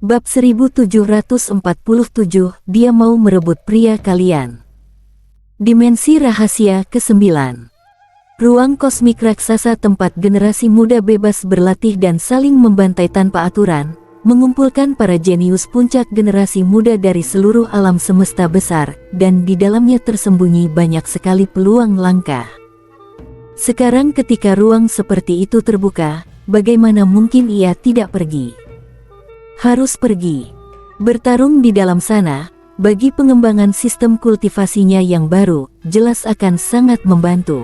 Bab 1747, dia mau merebut pria kalian. Dimensi rahasia ke-9. Ruang kosmik raksasa tempat generasi muda bebas berlatih dan saling membantai tanpa aturan, mengumpulkan para jenius puncak generasi muda dari seluruh alam semesta besar, dan di dalamnya tersembunyi banyak sekali peluang langka. Sekarang ketika ruang seperti itu terbuka, bagaimana mungkin ia tidak pergi? Harus pergi. Bertarung di dalam sana, bagi pengembangan sistem kultivasinya yang baru, jelas akan sangat membantu.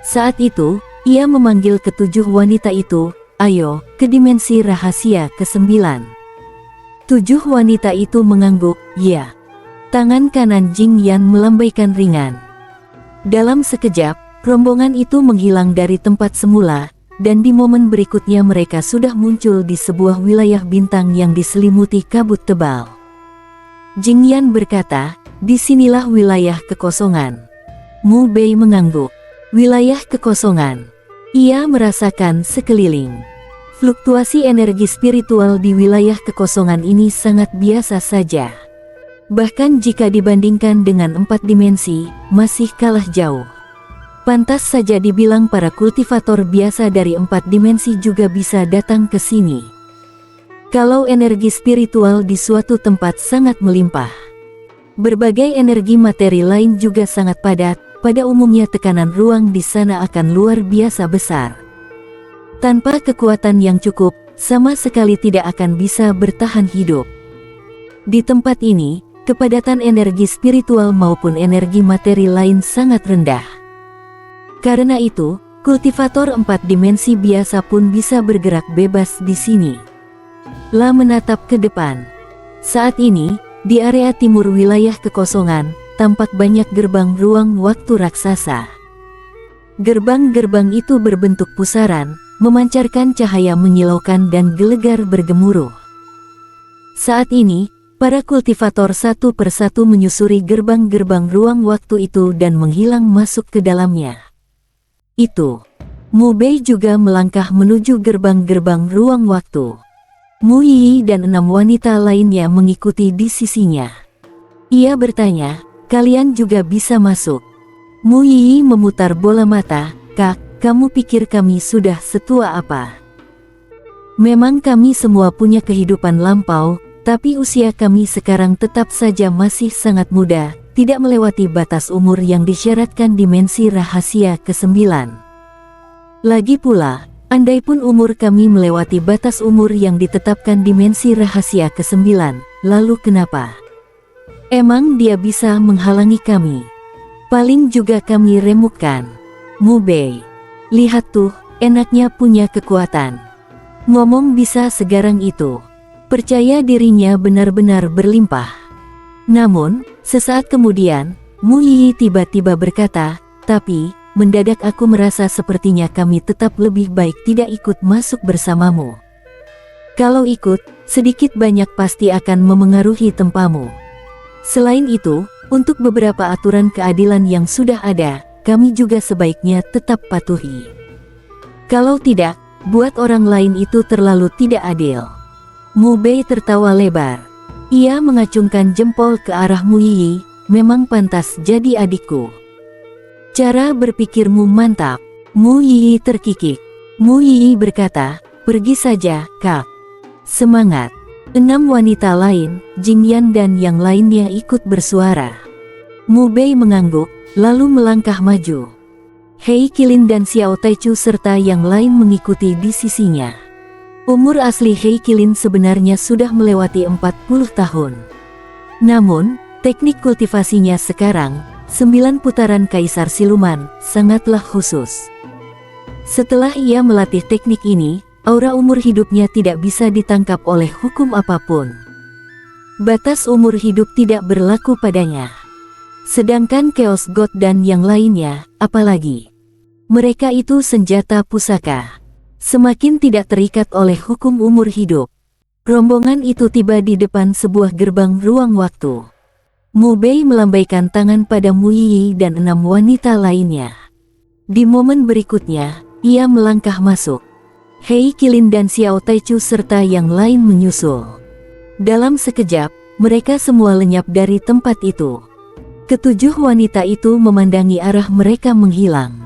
Saat itu, ia memanggil ketujuh wanita itu, ayo, ke dimensi rahasia ke-9. 7 wanita itu mengangguk, ya. Tangan kanan Jing Yan melambaikan ringan. Dalam sekejap, rombongan itu menghilang dari tempat semula, dan di momen berikutnya mereka sudah muncul di sebuah wilayah bintang yang diselimuti kabut tebal. Jing Yan berkata, disinilah wilayah kekosongan. Mu Bei mengangguk. Wilayah kekosongan. Ia merasakan sekeliling. Fluktuasi energi spiritual di wilayah kekosongan ini sangat biasa saja. Bahkan jika dibandingkan dengan 4 dimensi, masih kalah jauh. Pantas saja dibilang para kultivator biasa dari 4 dimensi juga bisa datang ke sini. Kalau energi spiritual di suatu tempat sangat melimpah, berbagai energi materi lain juga sangat padat, pada umumnya tekanan ruang di sana akan luar biasa besar. Tanpa kekuatan yang cukup, sama sekali tidak akan bisa bertahan hidup. Di tempat ini, kepadatan energi spiritual maupun energi materi lain sangat rendah. Karena itu, kultivator 4 dimensi biasa pun bisa bergerak bebas di sini. La menatap ke depan. Saat ini, di area timur wilayah kekosongan, tampak banyak gerbang ruang waktu raksasa. Gerbang-gerbang itu berbentuk pusaran, memancarkan cahaya menyilaukan dan gelegar bergemuruh. Saat ini, para kultivator satu persatu menyusuri gerbang-gerbang ruang waktu itu dan menghilang masuk ke dalamnya. Itu. Mu Bei juga melangkah menuju gerbang-gerbang ruang waktu. Mu Yi dan 6 wanita lainnya mengikuti di sisinya. Ia bertanya, kalian juga bisa masuk? Mu Yi memutar bola mata, Kak, kamu pikir kami sudah setua apa? Memang kami semua punya kehidupan lampau, tapi usia kami sekarang tetap saja masih sangat muda, tidak melewati batas umur yang disyaratkan dimensi rahasia ke-9. Lagi pula, andai pun umur kami melewati batas umur yang ditetapkan dimensi rahasia ke-9, lalu kenapa? Emang dia bisa menghalangi kami? Paling juga kami remukkan. Mu Bei, lihat tuh, enaknya punya kekuatan. Ngomong bisa segarang itu. Percaya dirinya benar-benar berlimpah. Namun, sesaat kemudian, Mu Yi tiba-tiba berkata, tapi, mendadak aku merasa sepertinya kami tetap lebih baik tidak ikut masuk bersamamu. Kalau ikut, sedikit banyak pasti akan memengaruhi tempamu. Selain itu, untuk beberapa aturan keadilan yang sudah ada, kami juga sebaiknya tetap patuhi. Kalau tidak, buat orang lain itu terlalu tidak adil. Mu Bei tertawa lebar. Ia mengacungkan jempol ke arah Mu Yi, memang pantas jadi adikku. Cara berpikirmu mantap. Mu Yi terkikik. Mu Yi berkata, pergi saja, Kak. Semangat. 6 wanita lain, Jing Yan dan yang lainnya ikut bersuara. Mu Bei mengangguk, lalu melangkah maju. Hei Qilin dan Xiao Taichu serta yang lain mengikuti di sisinya. Umur asli Hei Qilin sebenarnya sudah melewati 40 tahun. Namun, teknik kultivasinya sekarang, 9 putaran Kaisar Siluman, sangatlah khusus. Setelah ia melatih teknik ini, aura umur hidupnya tidak bisa ditangkap oleh hukum apapun. Batas umur hidup tidak berlaku padanya. Sedangkan Chaos God dan yang lainnya, apalagi. Mereka itu senjata pusaka. Semakin tidak terikat oleh hukum umur hidup. Rombongan itu tiba di depan sebuah gerbang ruang waktu. Mu Bei melambaikan tangan pada Mu Yi dan 6 wanita lainnya. Di momen berikutnya, ia melangkah masuk. Hei Qilin dan Xiao Taichu serta yang lain menyusul. Dalam sekejap, mereka semua lenyap dari tempat itu. Ketujuh wanita itu memandangi arah mereka menghilang.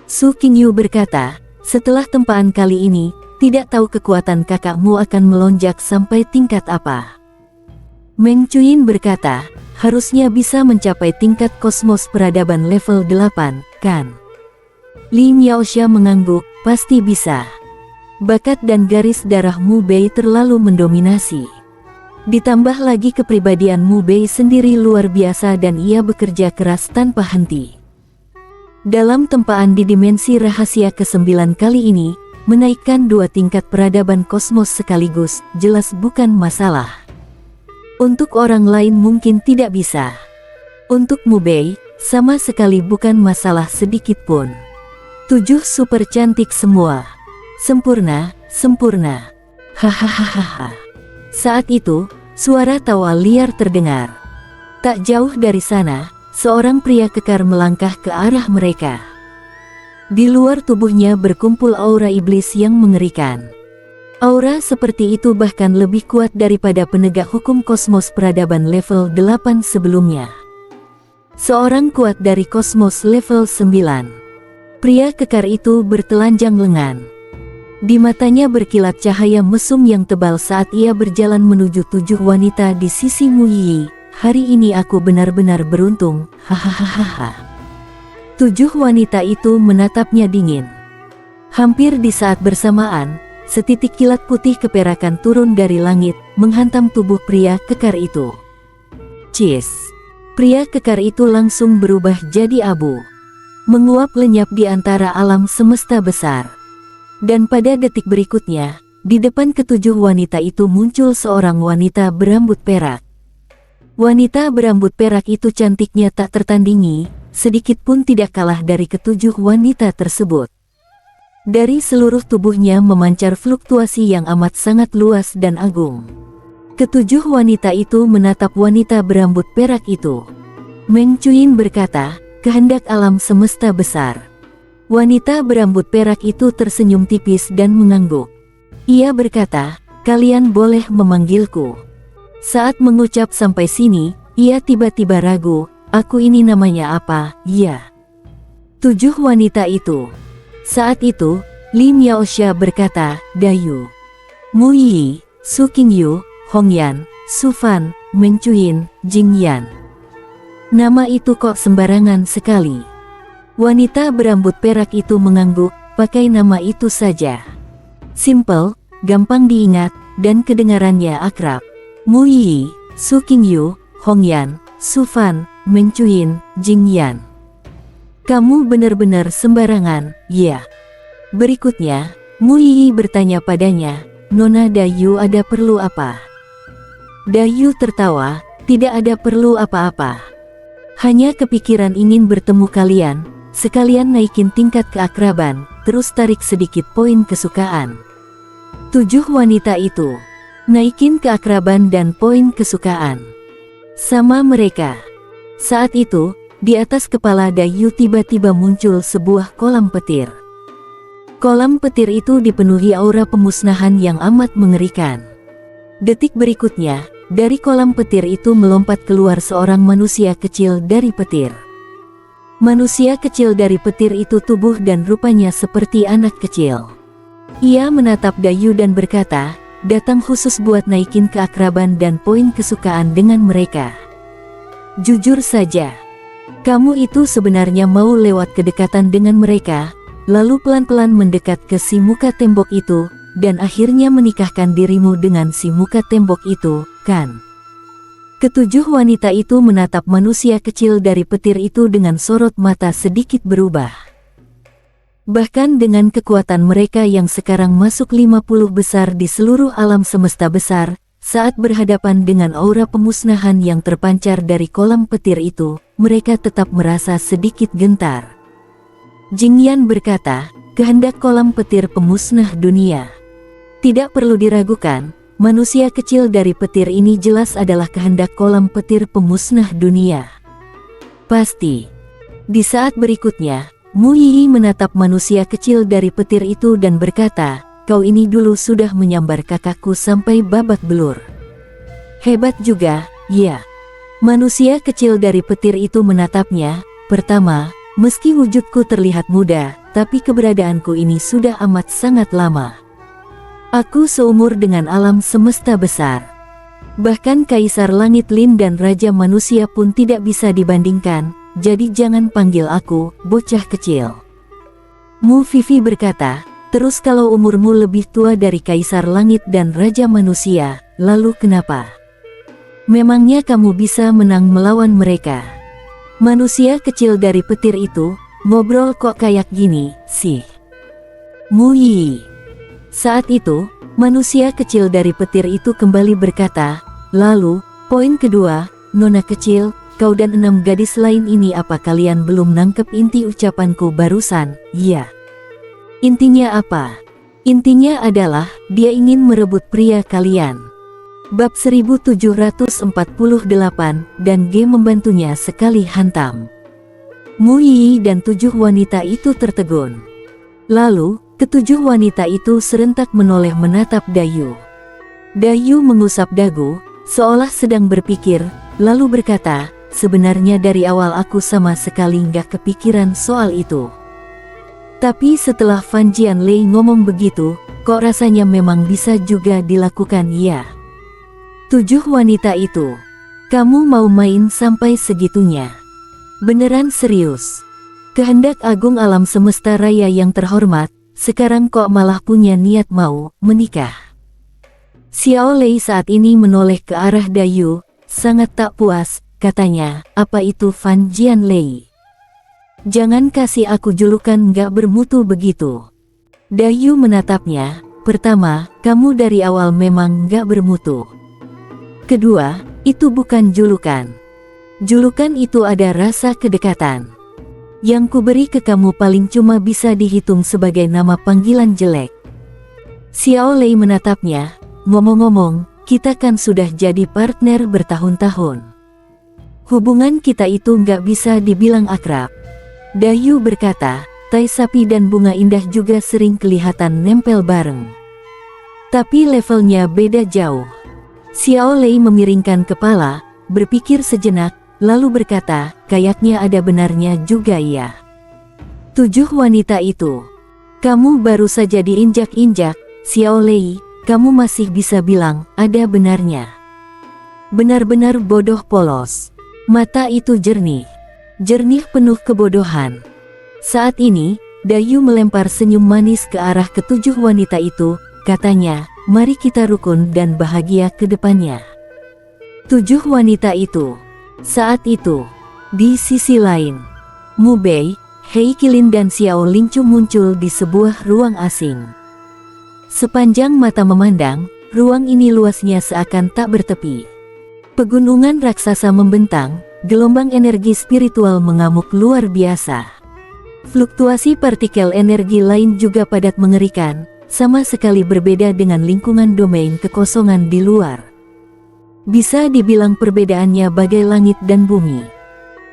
Su Qingyu berkata, setelah tempaan kali ini, tidak tahu kekuatan kakakmu akan melonjak sampai tingkat apa. Meng Chuyin berkata, harusnya bisa mencapai tingkat kosmos peradaban level 8, kan? Li Miaoxia mengangguk, pasti bisa. Bakat dan garis darah Mu Bei terlalu mendominasi. Ditambah lagi kepribadian Mu Bei sendiri luar biasa dan ia bekerja keras tanpa henti. Dalam tempaan di dimensi rahasia ke-9 kali ini, menaikkan 2 tingkat peradaban kosmos sekaligus, jelas bukan masalah. Untuk orang lain mungkin tidak bisa. Untuk Mu Bei, sama sekali bukan masalah sedikit pun. 7 super cantik semua. Sempurna, sempurna. Hahaha. Saat itu, suara tawa liar terdengar. Tak jauh dari sana, seorang pria kekar melangkah ke arah mereka. Di luar tubuhnya berkumpul aura iblis yang mengerikan. Aura seperti itu bahkan lebih kuat daripada penegak hukum kosmos peradaban level 8 sebelumnya. Seorang kuat dari kosmos level 9. Pria kekar itu bertelanjang lengan. Di matanya berkilat cahaya mesum yang tebal saat ia berjalan menuju 7 wanita di sisi Mu Yi. Hari ini aku benar-benar beruntung, hahaha. 7 wanita itu menatapnya dingin. Hampir di saat bersamaan, setitik kilat putih keperakan turun dari langit, menghantam tubuh pria kekar itu. Cis! Pria kekar itu langsung berubah jadi abu. Menguap lenyap di antara alam semesta besar. Dan pada detik berikutnya, di depan ketujuh wanita itu muncul seorang wanita berambut perak. Wanita berambut perak itu cantiknya tak tertandingi, sedikit pun tidak kalah dari ketujuh wanita tersebut. Dari seluruh tubuhnya memancar fluktuasi yang amat sangat luas dan agung. Ketujuh wanita itu menatap wanita berambut perak itu. Meng Chuyin berkata, kehendak alam semesta besar. Wanita berambut perak itu tersenyum tipis dan mengangguk. Ia berkata, kalian boleh memanggilku. Saat mengucap sampai sini, ia tiba-tiba ragu, aku ini namanya apa, ya? 7 wanita itu. Saat itu, Li Miaoxia berkata, Dayu, Mu Yi, Su Qingyu, Hongyan, Su Fan, Meng Chuyin, Jing Yan. Nama itu kok sembarangan sekali. Wanita berambut perak itu mengangguk, pakai nama itu saja. Simple, gampang diingat, dan kedengarannya akrab. Mu Yi, Su Qingyu, Hongyan, Su Fan, Meng Chuyin, Jing Yan. Kamu benar-benar sembarangan, ya. Berikutnya, Mu Yi bertanya padanya, Nona Dayu ada perlu apa? Dayu tertawa, tidak ada perlu apa-apa. Hanya kepikiran ingin bertemu kalian, sekalian naikin tingkat keakraban, terus tarik sedikit poin kesukaan. 7 wanita itu, naikin keakraban dan poin kesukaan. Sama mereka. Saat itu, di atas kepala Dayu tiba-tiba muncul sebuah kolam petir. Kolam petir itu dipenuhi aura pemusnahan yang amat mengerikan. Detik berikutnya, dari kolam petir itu melompat keluar seorang manusia kecil dari petir. Manusia kecil dari petir itu tubuh dan rupanya seperti anak kecil. Ia menatap Dayu dan berkata, datang khusus buat naikin keakraban dan poin kesukaan dengan mereka. Jujur saja, kamu itu sebenarnya mau lewat kedekatan dengan mereka, lalu pelan-pelan mendekat ke si muka tembok itu, dan akhirnya menikahkan dirimu dengan si muka tembok itu, kan? Ketujuh wanita itu menatap manusia kecil dari petir itu dengan sorot mata sedikit berubah. Bahkan dengan kekuatan mereka yang sekarang masuk 50 besar di seluruh alam semesta besar, saat berhadapan dengan aura pemusnahan yang terpancar dari kolam petir itu, mereka tetap merasa sedikit gentar. Jing Yan berkata, kehendak kolam petir pemusnah dunia. Tidak perlu diragukan, manusia kecil dari petir ini jelas adalah kehendak kolam petir pemusnah dunia. Pasti. Di saat berikutnya, Mu Yi menatap manusia kecil dari petir itu dan berkata, kau ini dulu sudah menyambar kakakku sampai babak belur. Hebat juga, ya. Manusia kecil dari petir itu menatapnya. Pertama, meski wujudku terlihat muda, tapi keberadaanku ini sudah amat sangat lama. Aku seumur dengan alam semesta besar. Bahkan Kaisar Langit Lin dan Raja Manusia pun tidak bisa dibandingkan, jadi jangan panggil aku bocah kecil. Mu Vivi berkata, terus kalau umurmu lebih tua dari Kaisar Langit dan Raja Manusia, lalu kenapa? Memangnya kamu bisa menang melawan mereka? Manusia kecil dari petir itu, ngobrol kok kayak gini, sih? Mu Yi. Saat itu, manusia kecil dari petir itu kembali berkata, lalu, poin kedua, nona kecil, kau dan 6 gadis lain ini apa kalian belum nangkep inti ucapanku barusan? Iya. Intinya apa? Intinya adalah, dia ingin merebut pria kalian. Bab 1748, dan G membantunya sekali hantam. Mu Yi dan 7 wanita itu tertegun. Lalu, ketujuh wanita itu serentak menoleh menatap Dayu. Dayu mengusap dagu, seolah sedang berpikir, lalu berkata, sebenarnya dari awal aku sama sekali nggak kepikiran soal itu. Tapi setelah Fan Jianlei ngomong begitu, kok rasanya memang bisa juga dilakukan ya. 7 wanita itu. Kamu mau main sampai segitunya? Beneran serius? Kehendak agung alam semesta raya yang terhormat, sekarang kok malah punya niat mau menikah? Xiao Lei saat ini menoleh ke arah Dayu, sangat tak puas, katanya, apa itu Fan Jianlei? Jangan kasih aku julukan nggak bermutu begitu. Dayu menatapnya, pertama, kamu dari awal memang nggak bermutu. Kedua, itu bukan julukan. Julukan itu ada rasa kedekatan. Yang kuberi ke kamu paling cuma bisa dihitung sebagai nama panggilan jelek. Xiao Lei menatapnya, ngomong-ngomong, kita kan sudah jadi partner bertahun-tahun. Hubungan kita itu nggak bisa dibilang akrab. Dayu berkata, tai sapi dan bunga indah juga sering kelihatan nempel bareng. Tapi levelnya beda jauh. Xiao Lei memiringkan kepala, berpikir sejenak, lalu berkata, kayaknya ada benarnya juga ya. 7 wanita itu. Kamu baru saja diinjak-injak, Xiao Lei, kamu masih bisa bilang, ada benarnya. Benar-benar bodoh polos. Mata itu jernih. Jernih penuh kebodohan. Saat ini, Dayu melempar senyum manis ke arah ke-7 wanita itu, katanya, mari kita rukun dan bahagia ke depannya. 7 wanita itu. Saat itu, di sisi lain, Mu Bei, Hei Qilin dan Xiao Lingchu muncul di sebuah ruang asing. Sepanjang mata memandang, ruang ini luasnya seakan tak bertepi. Pegunungan raksasa membentang, gelombang energi spiritual mengamuk luar biasa. Fluktuasi partikel energi lain juga padat mengerikan, sama sekali berbeda dengan lingkungan domain kekosongan di luar. Bisa dibilang perbedaannya bagai langit dan bumi.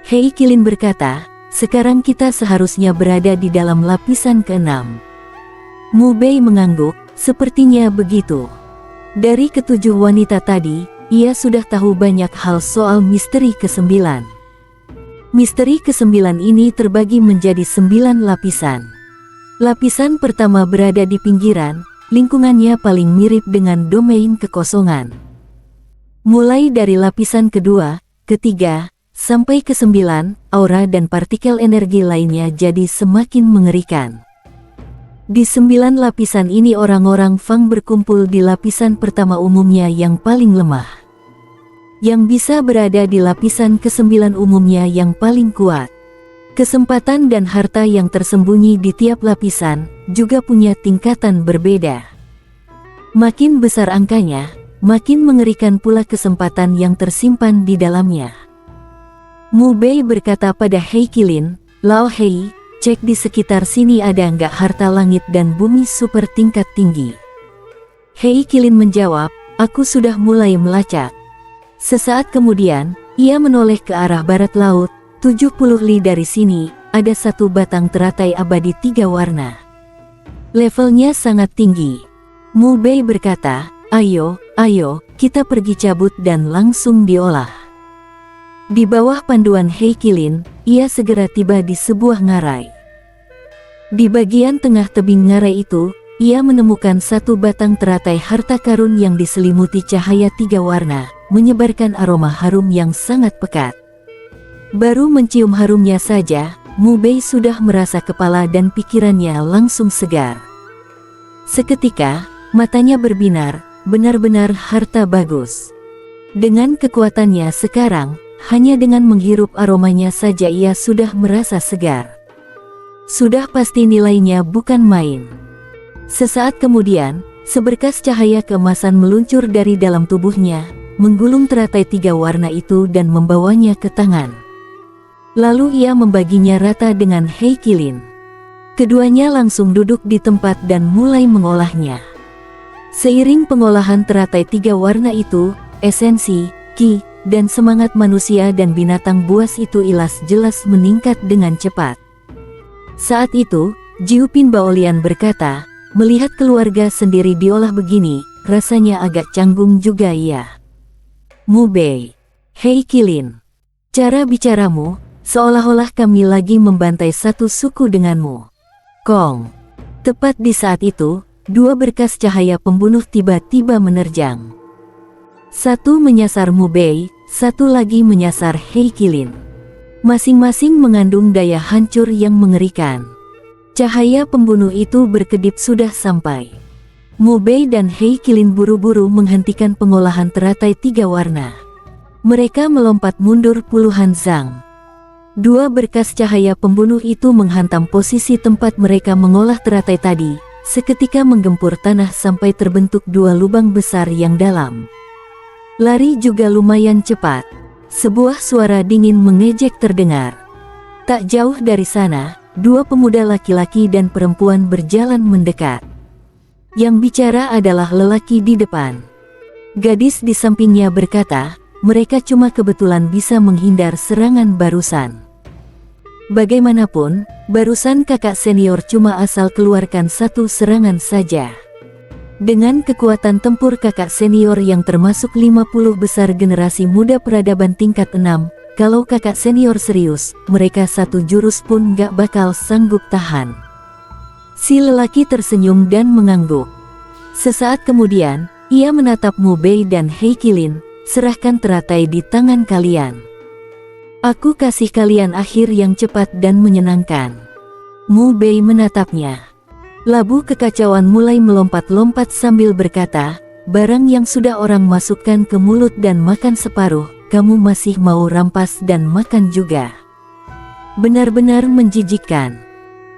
Hei Qilin berkata, sekarang kita seharusnya berada di dalam lapisan ke-6. Mu Bei mengangguk, sepertinya begitu. Dari ke-7 wanita tadi, ia sudah tahu banyak hal soal misteri ke-9. Misteri ke-9 ini terbagi menjadi 9 lapisan. Lapisan pertama berada di pinggiran, lingkungannya paling mirip dengan domain kekosongan. Mulai dari lapisan kedua, ketiga, sampai ke-9, aura dan partikel energi lainnya jadi semakin mengerikan. Di 9 lapisan ini orang-orang Fang berkumpul di lapisan pertama umumnya yang paling lemah. Yang bisa berada di lapisan ke-9 umumnya yang paling kuat. Kesempatan dan harta yang tersembunyi di tiap lapisan juga punya tingkatan berbeda. Makin besar angkanya, makin mengerikan pula kesempatan yang tersimpan di dalamnya. Mu Bei berkata pada Hei Qilin, Lao Hei, cek di sekitar sini ada nggak harta langit dan bumi super tingkat tinggi. Hei Qilin menjawab, aku sudah mulai melacak. Sesaat kemudian, ia menoleh ke arah barat laut. 70 li dari sini, ada satu batang teratai abadi 3 warna. Levelnya sangat tinggi. Mu Bei berkata, ayo, kita pergi cabut dan langsung diolah. Di bawah panduan He Qilin, ia segera tiba di sebuah ngarai. Di bagian tengah tebing ngarai itu, ia menemukan satu batang teratai harta karun yang diselimuti cahaya 3 warna, menyebarkan aroma harum yang sangat pekat. Baru mencium harumnya saja, Mu Bei sudah merasa kepala dan pikirannya langsung segar. Seketika, matanya berbinar, benar-benar harta bagus. Dengan kekuatannya sekarang, hanya dengan menghirup aromanya saja ia sudah merasa segar. Sudah pasti nilainya bukan main. Sesaat kemudian, seberkas cahaya keemasan meluncur dari dalam tubuhnya, menggulung teratai 3 warna itu dan membawanya ke tangan. Lalu ia membaginya rata dengan He Qilin. Keduanya langsung duduk di tempat dan mulai mengolahnya. Seiring pengolahan teratai 3 warna itu, esensi, Qi, dan semangat manusia dan binatang buas itu jelas meningkat dengan cepat. Saat itu, Jiu Pin Baolian berkata, melihat keluarga sendiri diolah begini, rasanya agak canggung juga ya. Mu Bei, He Qilin, cara bicaramu, seolah-olah kami lagi membantai satu suku denganmu. Kong. Tepat di saat itu, 2 berkas cahaya pembunuh tiba-tiba menerjang. Satu menyasar Mu Bei, satu lagi menyasar He Qilin. Masing-masing mengandung daya hancur yang mengerikan. Cahaya pembunuh itu berkedip sudah sampai. Mu Bei dan He Qilin buru-buru menghentikan pengolahan teratai 3 warna. Mereka melompat mundur puluhan zang. 2 berkas cahaya pembunuh itu menghantam posisi tempat mereka mengolah teratai tadi, seketika menggempur tanah sampai terbentuk 2 lubang besar yang dalam. Lari juga lumayan cepat. Sebuah suara dingin mengejek terdengar. Tak jauh dari sana, 2 pemuda laki-laki dan perempuan berjalan mendekat. Yang bicara adalah lelaki di depan. Gadis di sampingnya berkata, mereka cuma kebetulan bisa menghindar serangan barusan. Bagaimanapun, barusan kakak senior cuma asal keluarkan 1 serangan saja. Dengan kekuatan tempur kakak senior yang termasuk 50 besar generasi muda peradaban tingkat 6, kalau kakak senior serius, mereka 1 jurus pun gak bakal sanggup tahan. Si lelaki tersenyum dan mengangguk. Sesaat kemudian, ia menatap Mu Bei dan He Qilin, serahkan teratai di tangan kalian. Aku kasih kalian akhir yang cepat dan menyenangkan. Mu Bei menatapnya. Labu kekacauan mulai melompat-lompat sambil berkata, barang yang sudah orang masukkan ke mulut dan makan separuh, kamu masih mau rampas dan makan juga. Benar-benar menjijikkan.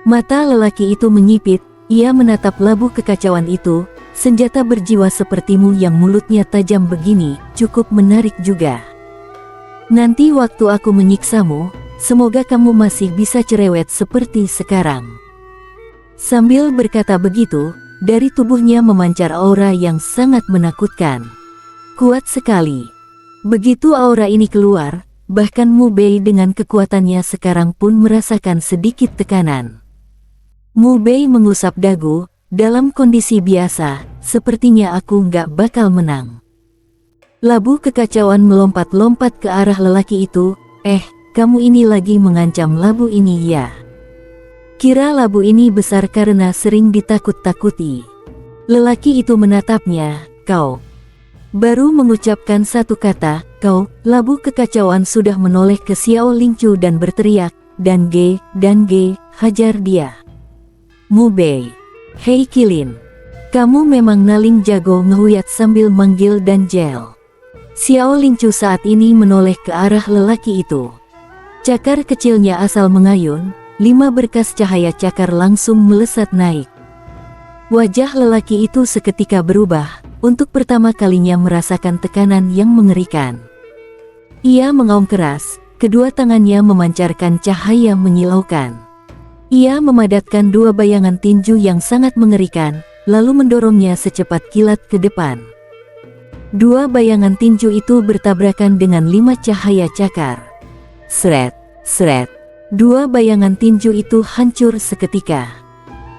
Mata lelaki itu menyipit, ia menatap labu kekacauan itu, senjata berjiwa sepertimu yang mulutnya tajam begini, cukup menarik juga. Nanti waktu aku menyiksamu, semoga kamu masih bisa cerewet seperti sekarang. Sambil berkata begitu, dari tubuhnya memancar aura yang sangat menakutkan. Kuat sekali. Begitu aura ini keluar, bahkan Mu Bei dengan kekuatannya sekarang pun merasakan sedikit tekanan. Mu Bei mengusap dagu, dalam kondisi biasa, sepertinya aku nggak bakal menang. Labu kekacauan melompat-lompat ke arah lelaki itu, kamu ini lagi mengancam labu ini ya? Kira labu ini besar karena sering ditakut-takuti. Lelaki itu menatapnya, kau. Baru mengucapkan satu kata, kau, labu kekacauan sudah menoleh ke Xiao Lingchu dan berteriak, dan Ge, hajar dia. Mu Bei, He Qilin, kamu memang naling jago ngehuyat sambil manggil dan jel. Xiao Lingchu saat ini menoleh ke arah lelaki itu. Cakar kecilnya asal mengayun, 5 berkas cahaya cakar langsung melesat naik. Wajah lelaki itu seketika berubah, untuk pertama kalinya merasakan tekanan yang mengerikan. Ia mengaum keras, kedua tangannya memancarkan cahaya menyilaukan. Ia memadatkan 2 bayangan tinju yang sangat mengerikan, lalu mendorongnya secepat kilat ke depan. 2 bayangan tinju itu bertabrakan dengan 5 cahaya cakar. Sret, sret. 2 bayangan tinju itu hancur seketika.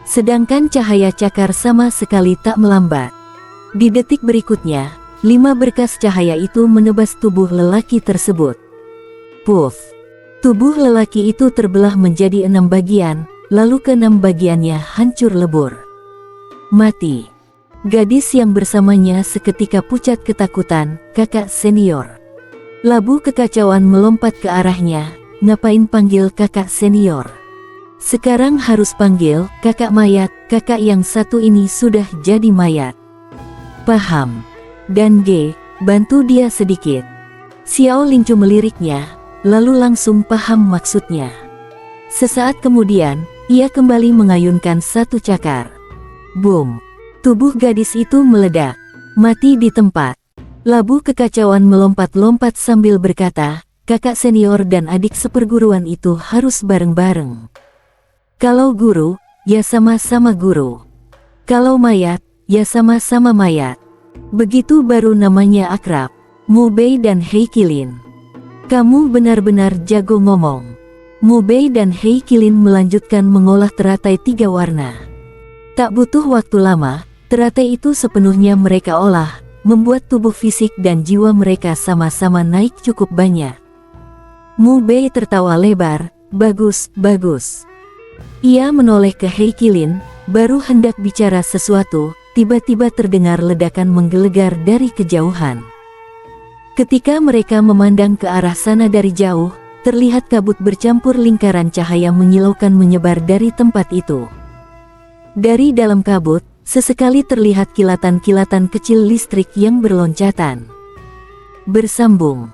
Sedangkan cahaya cakar sama sekali tak melambat. Di detik berikutnya, 5 berkas cahaya itu menebas tubuh lelaki tersebut. Puff! Tubuh lelaki itu terbelah menjadi 6 bagian, lalu ke-6 bagiannya hancur lebur. Mati. Gadis yang bersamanya seketika pucat ketakutan, kakak senior. Labu kekacauan melompat ke arahnya, ngapain panggil kakak senior? Sekarang harus panggil kakak mayat, kakak yang satu ini sudah jadi mayat. Paham. Dan G, bantu dia sedikit. Xiao Lingcu meliriknya, lalu langsung paham maksudnya. Sesaat kemudian, ia kembali mengayunkan satu cakar. Boom! Tubuh gadis itu meledak, mati di tempat. Labu kekacauan melompat-lompat sambil berkata, kakak senior dan adik seperguruan itu harus bareng-bareng. Kalau guru, ya sama-sama guru. Kalau mayat, ya sama-sama mayat. Begitu baru namanya akrab. Mu Bei dan Hei Qilin. Kamu benar-benar jago ngomong. Mu Bei dan Hei Qilin melanjutkan mengolah teratai 3 warna. Tak butuh waktu lama, teratai itu sepenuhnya mereka olah, membuat tubuh fisik dan jiwa mereka sama-sama naik cukup banyak. Mu Bei tertawa lebar, bagus, bagus. Ia menoleh ke Hei Qilin, baru hendak bicara sesuatu, tiba-tiba terdengar ledakan menggelegar dari kejauhan. Ketika mereka memandang ke arah sana dari jauh, terlihat kabut bercampur lingkaran cahaya menyilaukan menyebar dari tempat itu. Dari dalam kabut, sesekali terlihat kilatan-kilatan kecil listrik yang berloncatan. Bersambung.